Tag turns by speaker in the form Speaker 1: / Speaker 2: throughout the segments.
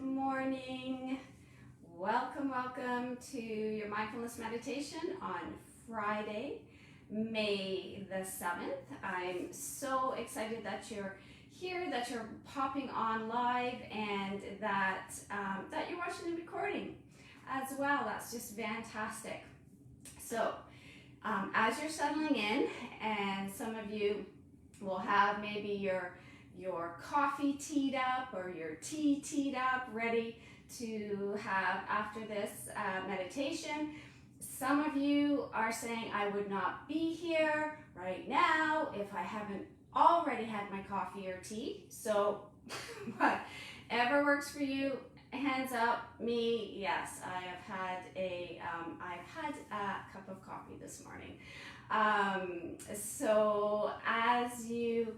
Speaker 1: morning. Welcome to your mindfulness meditation on Friday, May the 7th. I'm so excited that you're here, that you're popping on live, and that you're watching the recording as well. That's just fantastic. So as you're settling in, and some of you will have maybe your coffee teed up or your tea teed up, ready to have after this meditation. Some of you are saying, I would not be here right now if I haven't already had my coffee or tea. So whatever works for you, hands up. Me, yes, I have had I've had a cup of coffee this morning. So as you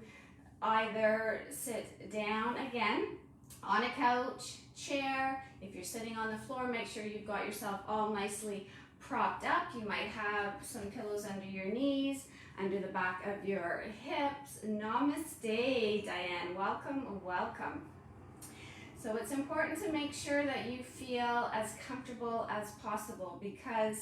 Speaker 1: either sit down again on a couch, chair. If you're sitting on the floor, make sure you've got yourself all nicely propped up. You might have some pillows under your knees, under the back of your hips. Namaste, Diane. Welcome. So it's important to make sure that you feel as comfortable as possible, because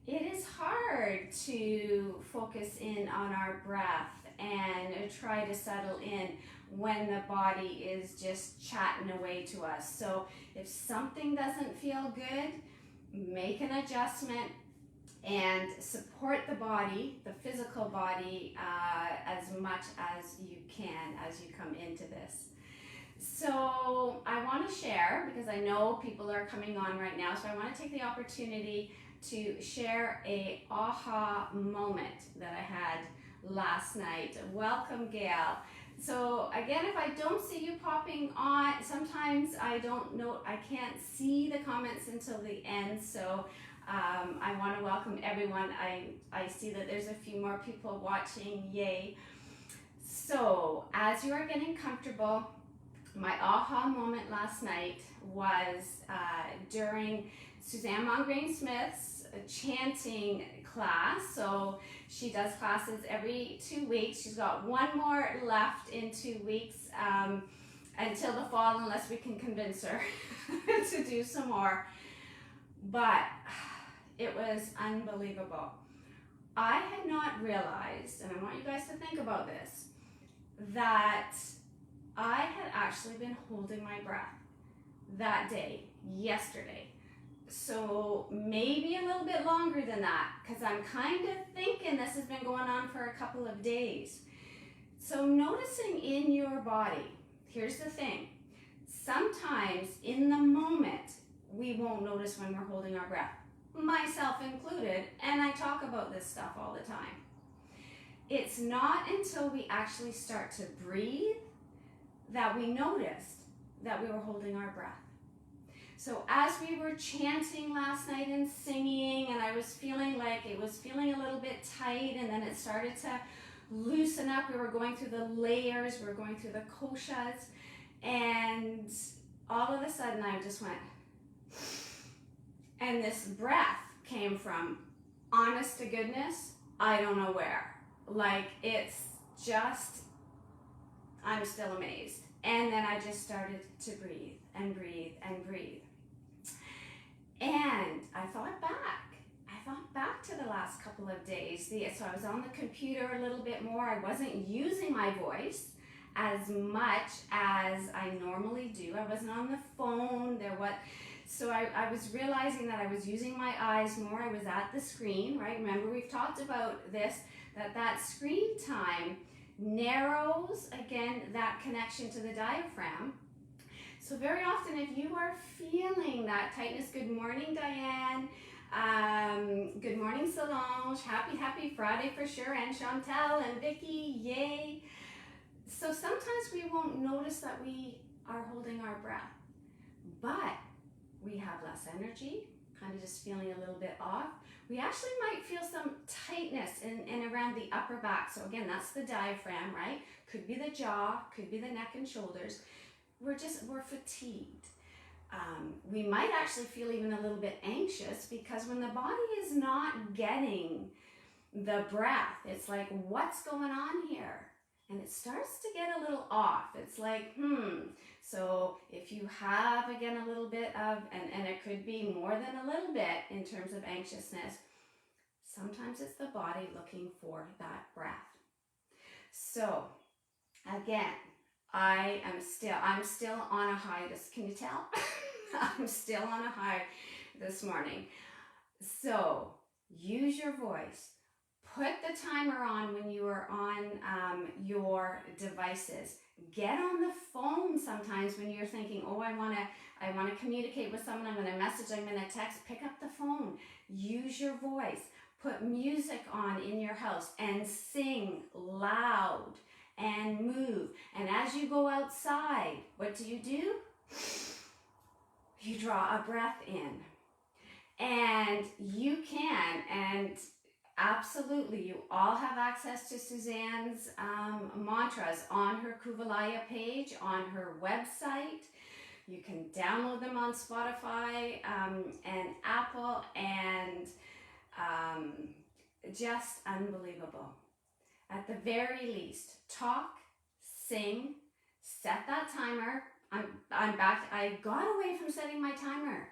Speaker 1: it is hard to focus in on our breath and try to settle in when the body is just chatting away to us. So if something doesn't feel good, make an adjustment and support the body, the physical body, as much as you can as you come into this. So I want to share, because I know people are coming on right now, so I want to take the opportunity to share a aha moment that I had last night. Welcome, Gail. So again, if I don't see you popping on, sometimes I can't see the comments until the end. So I want to welcome everyone. I see that there's a few more people watching. Yay. So as you are getting comfortable, my aha moment last night was during Suzanne Mongrain-Smith's chanting class. So she does classes every 2 weeks. She's got one more left in 2 weeks until the fall, unless we can convince her to do some more. But it was unbelievable. I had not realized, and I want you guys to think about this, that I had actually been holding my breath that day, yesterday. So maybe a little bit longer than that, because I'm kind of thinking this has been going on for a couple of days. So noticing in your body, here's the thing. Sometimes in the moment, we won't notice when we're holding our breath, myself included, and I talk about this stuff all the time. It's not until we actually start to breathe that we noticed that we were holding our breath. So as we were chanting last night and singing, and I was feeling like it was feeling a little bit tight, and then it started to loosen up. We were going through the layers, we were going through the koshas, and all of a sudden I just went, and this breath came from, honest to goodness, I don't know where. Like, it's just, I'm still amazed. And then I just started to breathe and breathe and breathe. And I thought back to the last couple of days. So I was on the computer a little bit more. I wasn't using my voice as much as I normally do. I wasn't on the phone. So I was realizing that I was using my eyes more. I was at the screen, right? Remember, we've talked about this, that screen time narrows, again, that connection to the diaphragm. So very often, if you are feeling that tightness, good morning, Diane. Good morning, Solange. Happy Friday for sure. And Chantel and Vicky, yay. So sometimes we won't notice that we are holding our breath, but we have less energy, kind of just feeling a little bit off. We actually might feel some tightness in around the upper back. So again, that's the diaphragm, right? Could be the jaw, could be the neck and shoulders. We're fatigued. We might actually feel even a little bit anxious, because when the body is not getting the breath, it's like, what's going on here? and it starts to get a little off. It's like, So if you have, again, a little bit of, and it could be more than a little bit in terms of anxiousness, sometimes it's the body looking for that breath. So again, I'm still on a high. Can you tell? I'm still on a high this morning. So use your voice. Put the timer on when you are on your devices. Get on the phone sometimes when you're thinking, oh, I want to communicate with someone, I'm going to message, I'm going to text. Pick up the phone. Use your voice. Put music on in your house and sing loud and move. And as you go outside, what do? You draw a breath in. And you can, and absolutely, you all have access to Suzanne's mantras on her Kuvalaya page, on her website. You can download them on Spotify and Apple, and just unbelievable. At the very least, talk, sing, set that timer. I'm back. I got away from setting my timer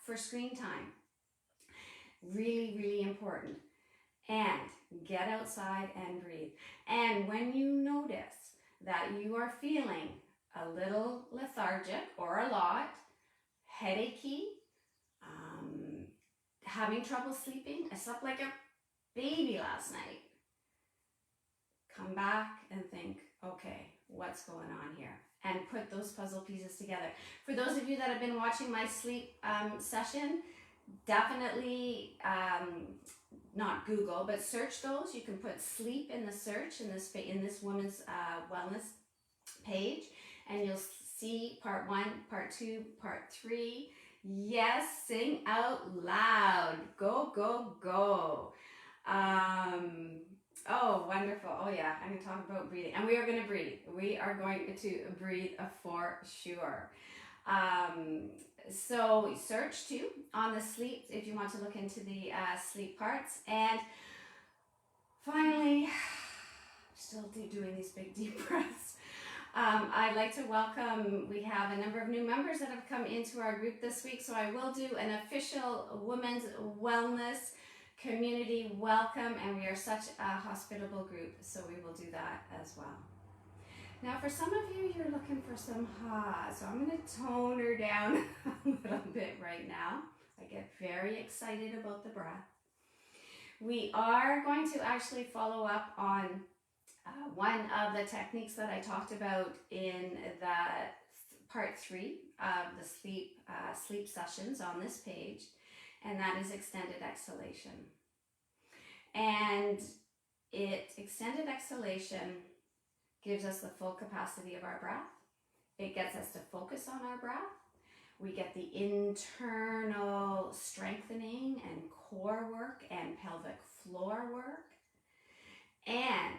Speaker 1: for screen time. Really, really important. And get outside and breathe. And when you notice that you are feeling a little lethargic or a lot, headachy, having trouble sleeping, I slept like a baby last night. Come back and think, okay, what's going on here? And put those puzzle pieces together. For those of you that have been watching my sleep session, definitely not Google, but search those. You can put sleep in the search in this woman's wellness page, and you'll see part 1, part 2, part 3. Yes, sing out loud. Go, go, go. Oh, wonderful. Oh yeah, I'm going to talk about breathing. And we are going to breathe. We are going to breathe for sure. So search too on the sleep if you want to look into the sleep parts. And finally, still doing these big deep breaths. I'd like to welcome, we have a number of new members that have come into our group this week, so I will do an official Women's Wellness Community welcome, and we are such a hospitable group, so we will do that as well. Now for some of you, you're looking for some so I'm going to tone her down a little bit right now. I get very excited about the breath. We are going to actually follow up on one of the techniques that I talked about in the part 3 of the sleep sessions on this page, and that is extended exhalation. And extended exhalation gives us the full capacity of our breath. It gets us to focus on our breath. We get the internal strengthening and core work and pelvic floor work. And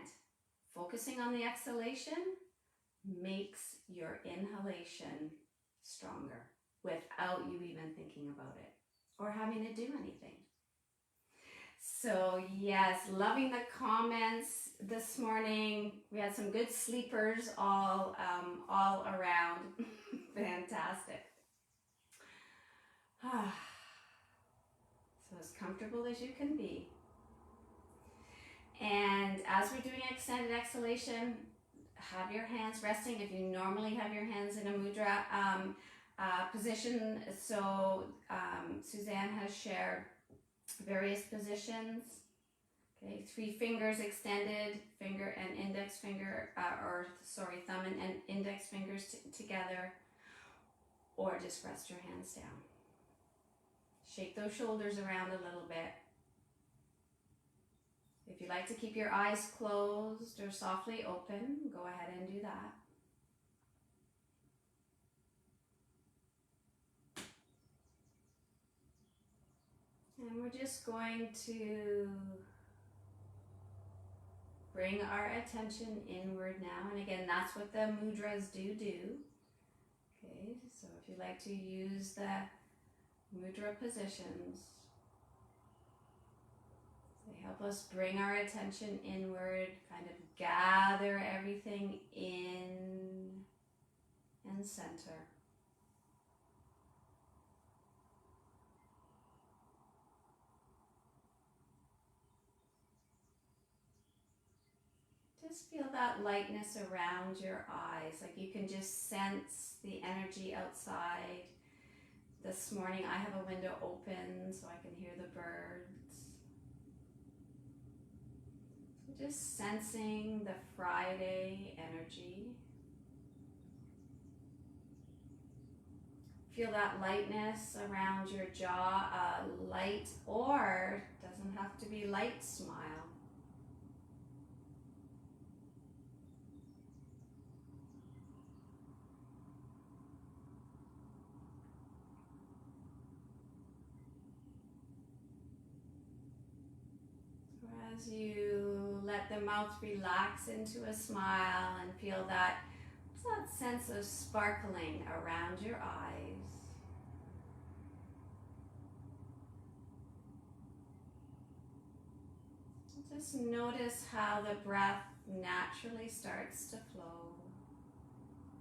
Speaker 1: focusing on the exhalation makes your inhalation stronger without you even thinking about it or having to do anything. So yes, loving the comments this morning. We had some good sleepers all around. Fantastic. So as comfortable as you can be. And as we're doing extended exhalation, have your hands resting if you normally have your hands in a mudra position. So Suzanne has shared various positions. Okay, 3 fingers extended, finger and index finger, thumb and index fingers together, or just rest your hands down. Shake those shoulders around a little bit. If you like to keep your eyes closed or softly open, go ahead and do that. And we're just going to bring our attention inward now. And again, that's what the mudras do. Okay, so if you like to use the mudra positions, They help us bring our attention inward, kind of gather everything in and center. Just feel that lightness around your eyes, like you can just sense the energy outside. This morning I have a window open so I can hear the birds. So just sensing the Friday energy. Feel that lightness around your jaw, a light, or doesn't have to be light, smile. So as you let the mouth relax into a smile and feel that sense of sparkling around your eyes. Just notice how the breath naturally starts to flow,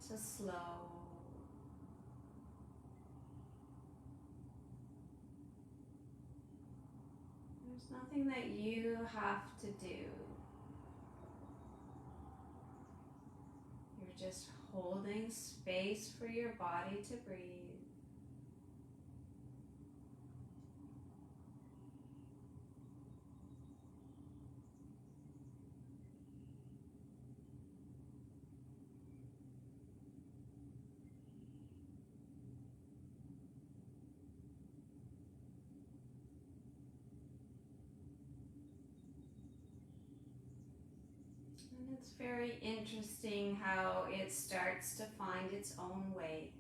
Speaker 1: to slow. There's nothing that you have to do. You're just holding space for your body to breathe. And it's very interesting how it starts to find its own way.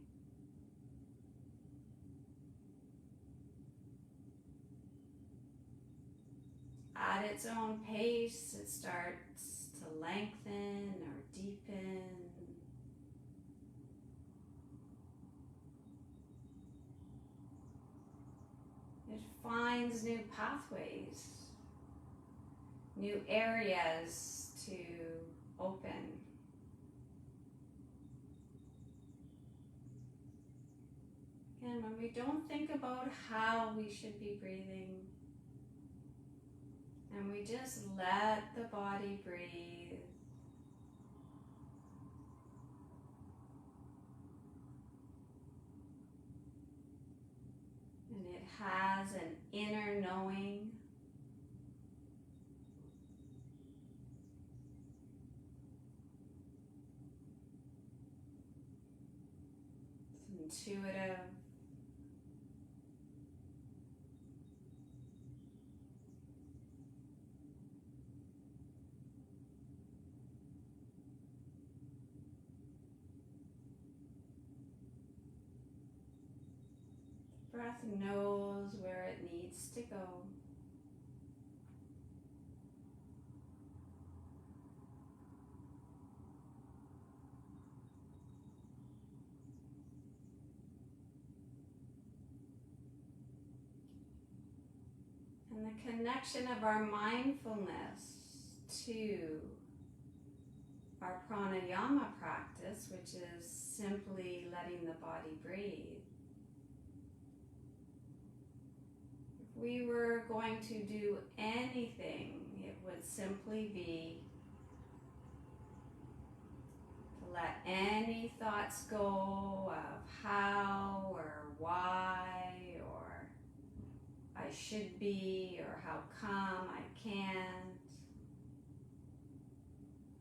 Speaker 1: At its own pace, it starts to lengthen or deepen. It finds new pathways, new areas to open. Again, when we don't think about how we should be breathing, and we just let the body breathe, and it has an inner knowing. It's intuitive. Breath knows where it needs to go. And the connection of our mindfulness to our pranayama practice, which is simply letting the body breathe. If we were going to do anything, it would simply be to let any thoughts go of how or why or I should be or how come I can't.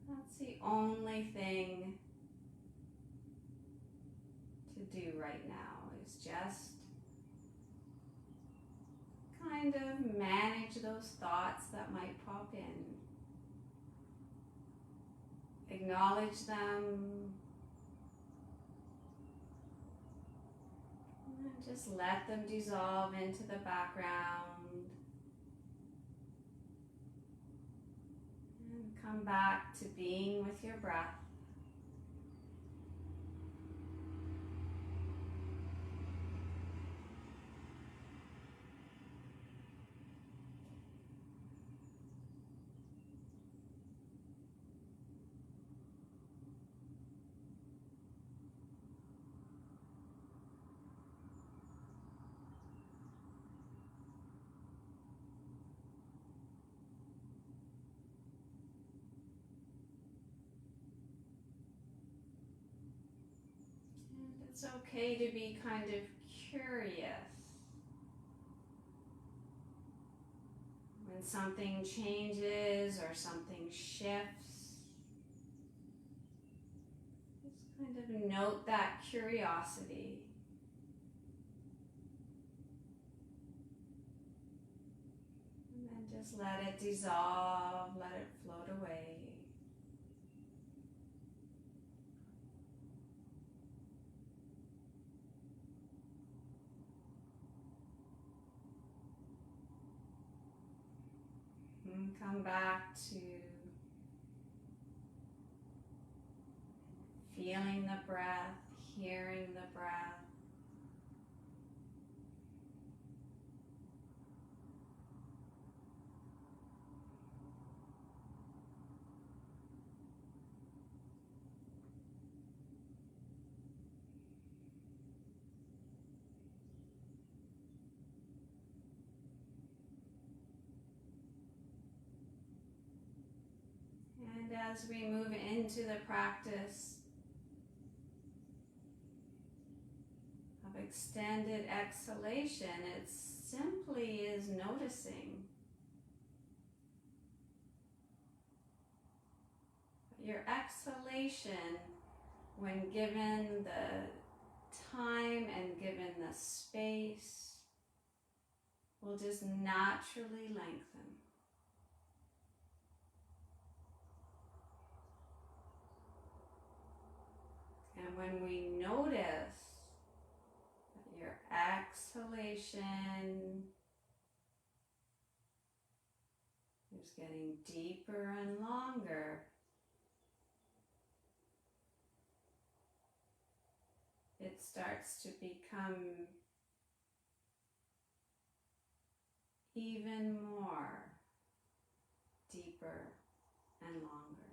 Speaker 1: That's the only thing to do right now, is just kind of manage those thoughts that might pop in. Acknowledge them. And just let them dissolve into the background. And come back to being with your breath. It's okay to be kind of curious when something changes or something shifts. Just kind of note that curiosity. And then just let it dissolve, let it float away. And come back to feeling the breath, hearing the breath. And as we move into the practice of extended exhalation, it simply is noticing your exhalation, when given the time and given the space, will just naturally lengthen. And when we notice that your exhalation is getting deeper and longer, it starts to become even more deeper and longer.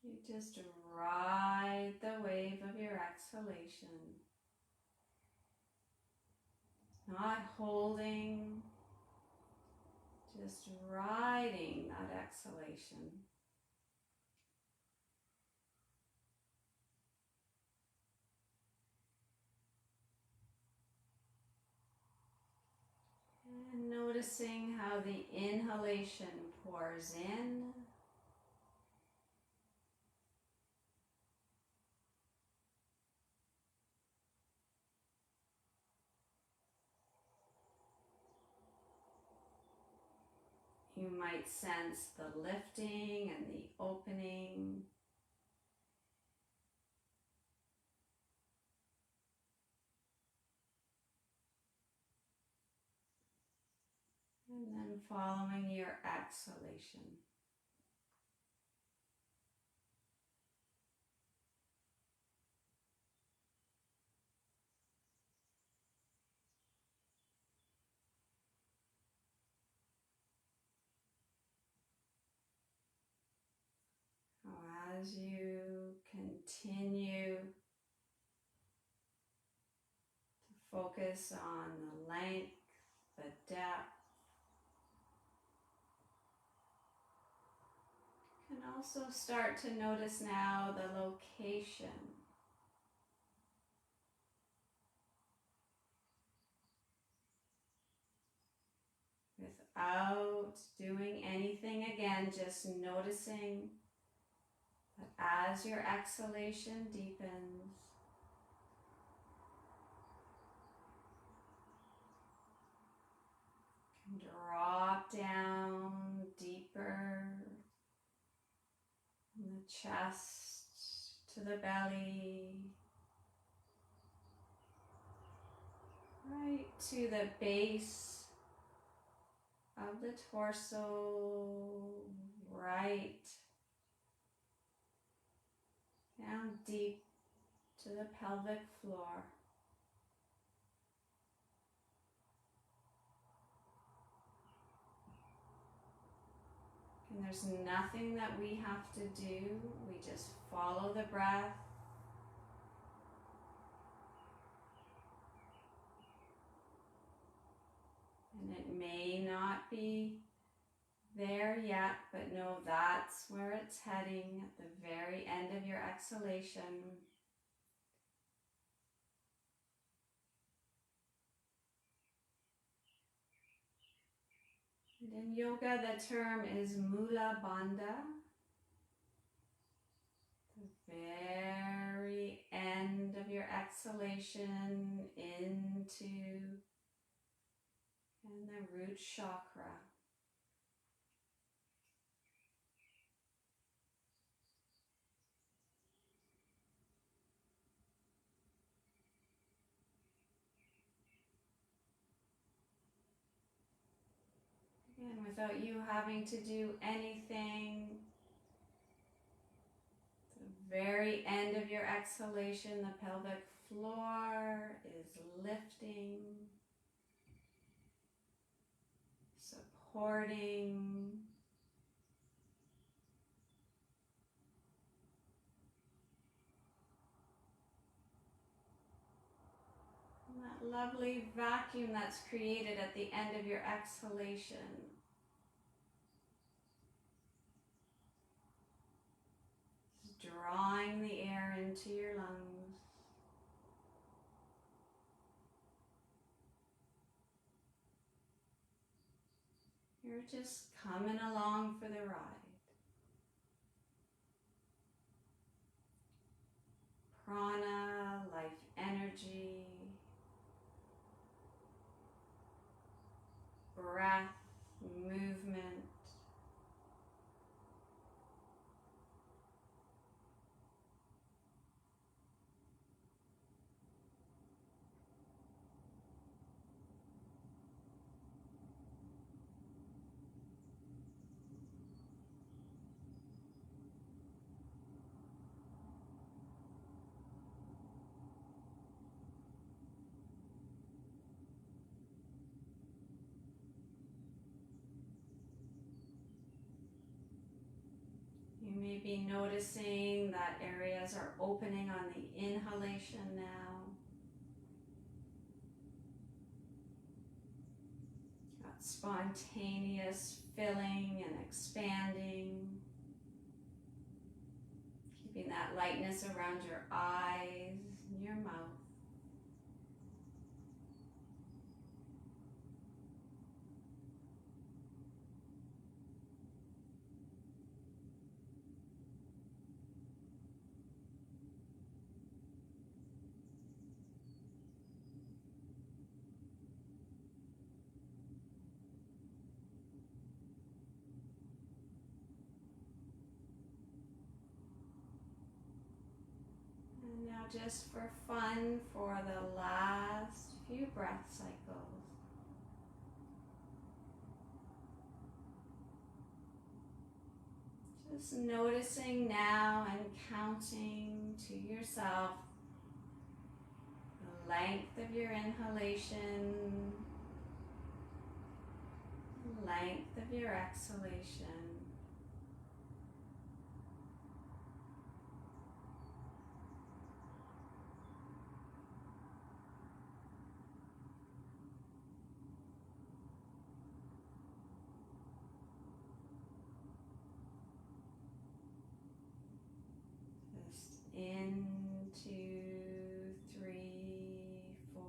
Speaker 1: You just ride the wave of your exhalation, not holding, just riding that exhalation. And noticing how the inhalation pours in you might sense the lifting and the opening. And then following your exhalation. As you continue to focus on the length, the depth, you can also start to notice now the location. Without doing anything again, just noticing that as your exhalation deepens, you can drop down deeper from the chest to the belly, right to the base of the torso, right down deep to the pelvic floor. And there's nothing that we have to do. We just follow the breath. not be there yet, but know that's where it's heading at the very end of your exhalation. And in yoga, the term is Mula Bandha, the very end of your exhalation into and the root chakra. Again, without you having to do anything, the very end of your exhalation, the pelvic floor is lifting, supporting, and that lovely vacuum that's created at the end of your exhalation is drawing the air into your lungs. You're just coming along for the ride. Prana, life energy, breath, movement. You may be noticing that areas are opening on the inhalation now. Got spontaneous filling and expanding. Keeping that lightness around your eyes and your mouth. And now just for fun, for the last few breath cycles, just noticing now and counting to yourself the length of your inhalation, the length of your exhalation. Just in, 2, 3, 4,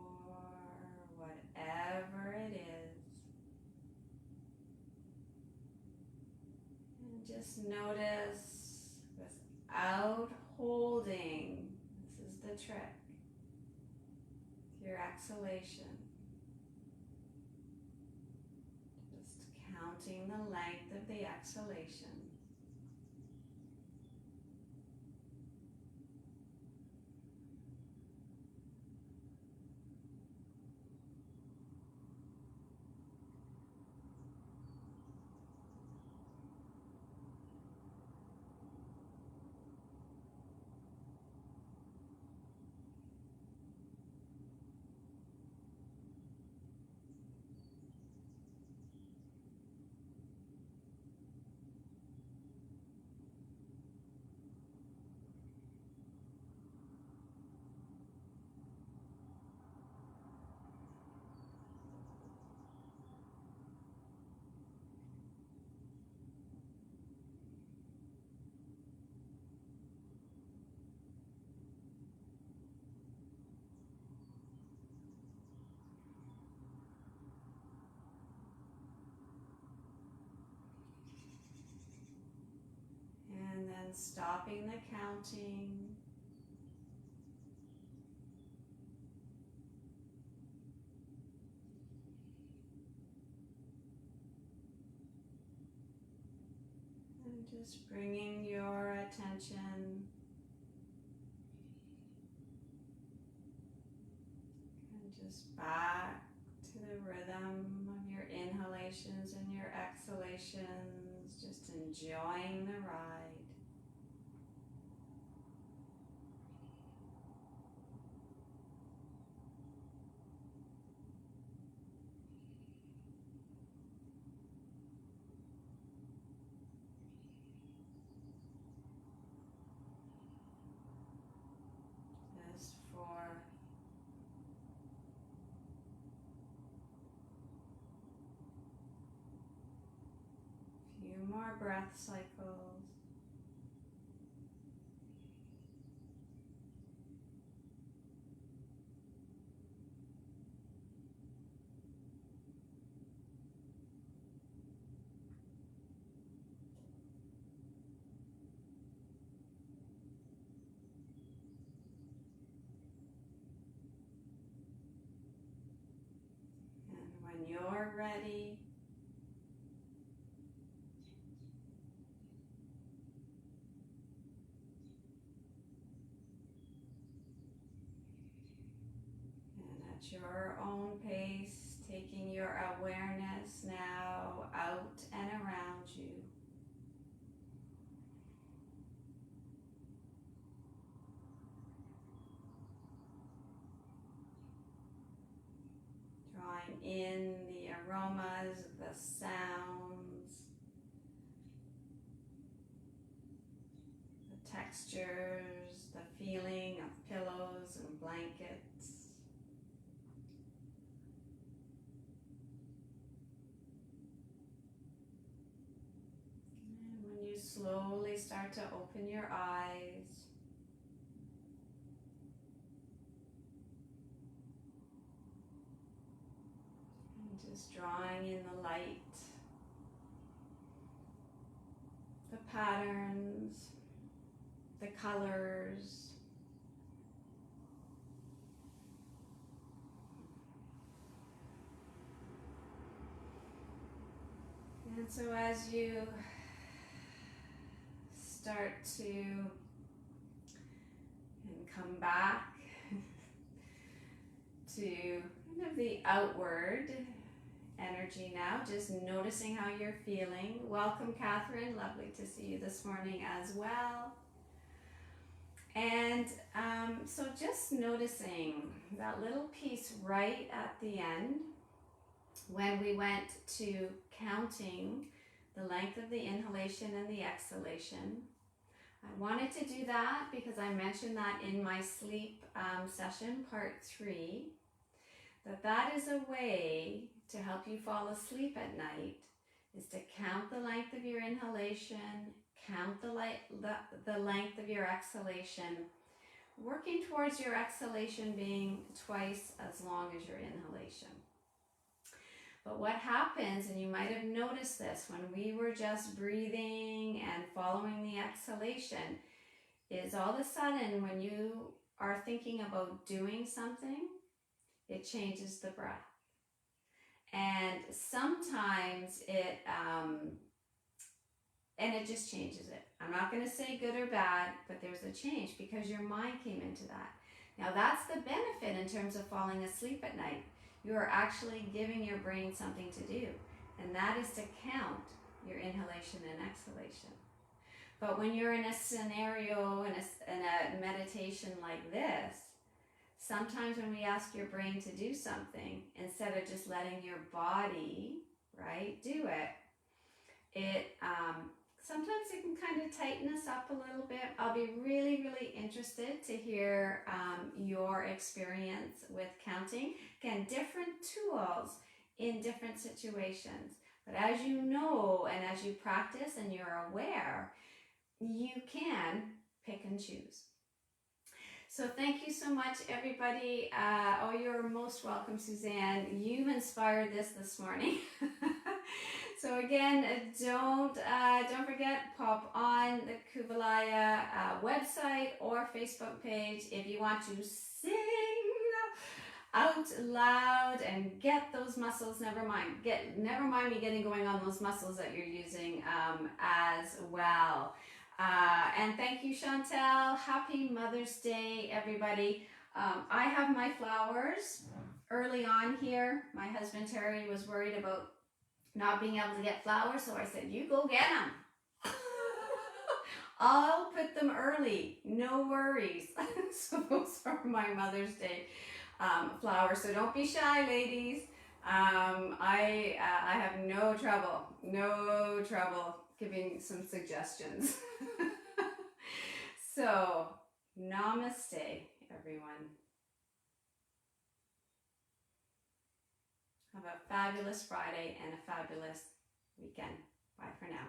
Speaker 1: whatever it is. And just notice without holding, this is the trick, your exhalation. Just counting the length of the exhalation. And stopping the counting. And just bringing your attention and just back to the rhythm of your inhalations and your exhalations, just enjoying the ride. Just for a few more breath cycles. And when you're ready, and at your own pace, taking your awareness now out and around you. Drawing in the aromas, the sounds, the textures, the feeling of pillows and blankets. And when you slowly start to open your eyes, and just drawing in the light, the patterns, the colors. And so as you start to come back to kind of the outward energy now, just noticing how you're feeling. Welcome, Catherine. Lovely to see you this morning as well. And so just noticing that little piece right at the end when we went to counting the length of the inhalation and the exhalation. I wanted to do that because I mentioned that in my sleep session, part 3, that is a way to help you fall asleep at night, is to count the length of your inhalation, count the length of your exhalation, working towards your exhalation being twice as long as your inhalation. But what happens, and you might have noticed this when we were just breathing and following the exhalation, is all of a sudden when you are thinking about doing something, it changes the breath. And sometimes it just changes it. I'm not going to say good or bad, but there's a change because your mind came into that. Now that's the benefit in terms of falling asleep at night. You are actually giving your brain something to do, and that is to count your inhalation and exhalation. But when you're in a scenario, in a meditation like this, sometimes when we ask your brain to do something, instead of just letting your body, right, do it, sometimes it can kind of tighten us up a little bit. I'll be really, really interested to hear your experience with counting. Again, different tools in different situations. But as you know, and as you practice and you're aware, you can pick and choose. So thank you so much, everybody. You're most welcome, Suzanne. You've inspired this morning. So again, don't forget, pop on the Kuvalaya website or Facebook page if you want to sing out loud and get those muscles. Never mind me getting going on those muscles that you're using as well. And thank you, Chantel. Happy Mother's Day, everybody. I have my flowers early on here. My husband Terry was worried about not being able to get flowers, so I said, you go get them. I'll put them early, no worries. So those are my Mother's Day flowers, so don't be shy, ladies. I have no trouble giving some suggestions. So namaste, everyone. Have a fabulous Friday and a fabulous weekend. Bye for now.